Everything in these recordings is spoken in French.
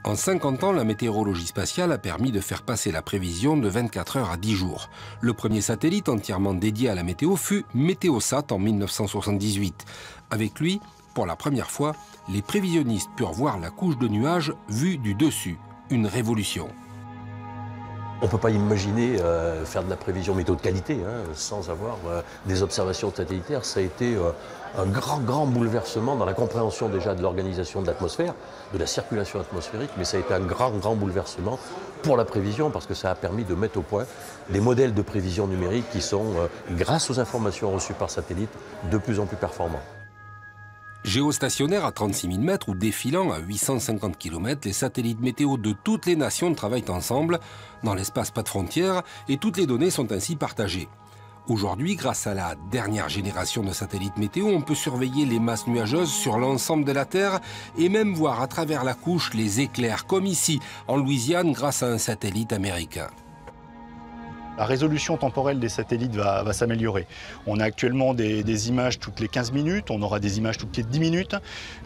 En 50 ans, la météorologie spatiale a permis de faire passer la prévision de 24 heures à 10 jours. Le premier satellite entièrement dédié à la météo fut Météosat en 1978. Avec lui, pour la première fois, les prévisionnistes purent voir la couche de nuages vue du dessus. Une révolution. On ne peut pas imaginer faire de la prévision météo de qualité sans avoir des observations satellitaires. Ça a été un grand bouleversement dans la compréhension déjà de l'organisation de l'atmosphère, de la circulation atmosphérique, mais ça a été un grand bouleversement pour la prévision parce que ça a permis de mettre au point des modèles de prévision numérique qui sont, grâce aux informations reçues par satellite, de plus en plus performants. Géostationnaires à 36 000 mètres ou défilant à 850 km, les satellites météo de toutes les nations travaillent ensemble. Dans l'espace, pas de frontières, et toutes les données sont ainsi partagées. Aujourd'hui, grâce à la dernière génération de satellites météo, on peut surveiller les masses nuageuses sur l'ensemble de la Terre et même voir à travers la couche les éclairs, comme ici, en Louisiane, grâce à un satellite américain. La résolution temporelle des satellites va s'améliorer. On a actuellement des images toutes les 15 minutes, on aura des images toutes les 10 minutes.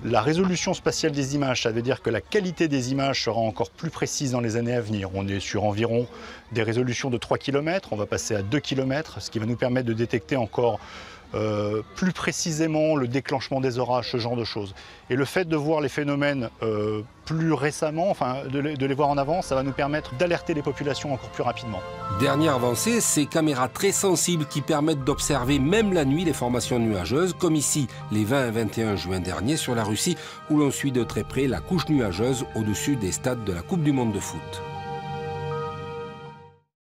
La résolution spatiale des images, ça veut dire que la qualité des images sera encore plus précise dans les années à venir. On est sur environ des résolutions de 3 km, on va passer à 2 km, ce qui va nous permettre de détecter encore plus précisément le déclenchement des orages, ce genre de choses. Et le fait de voir les phénomènes plus récemment, enfin de les voir en avance, ça va nous permettre d'alerter les populations encore plus rapidement. Dernière avancée, ces caméras très sensibles qui permettent d'observer même la nuit les formations nuageuses, comme ici les 20 et 21 juin dernier sur la Russie, où l'on suit de très près la couche nuageuse au-dessus des stades de la Coupe du Monde de foot.